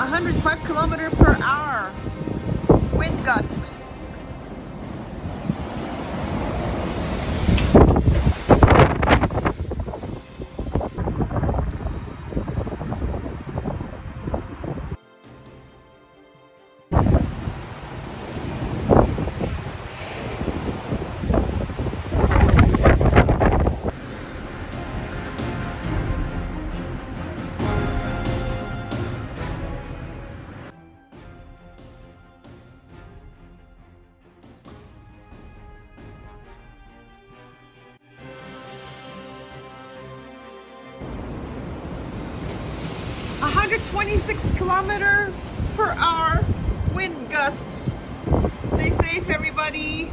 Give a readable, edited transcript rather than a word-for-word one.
105 kilometer per hour wind gust. A 126 kilometer per hour wind gusts. Stay safe, everybody.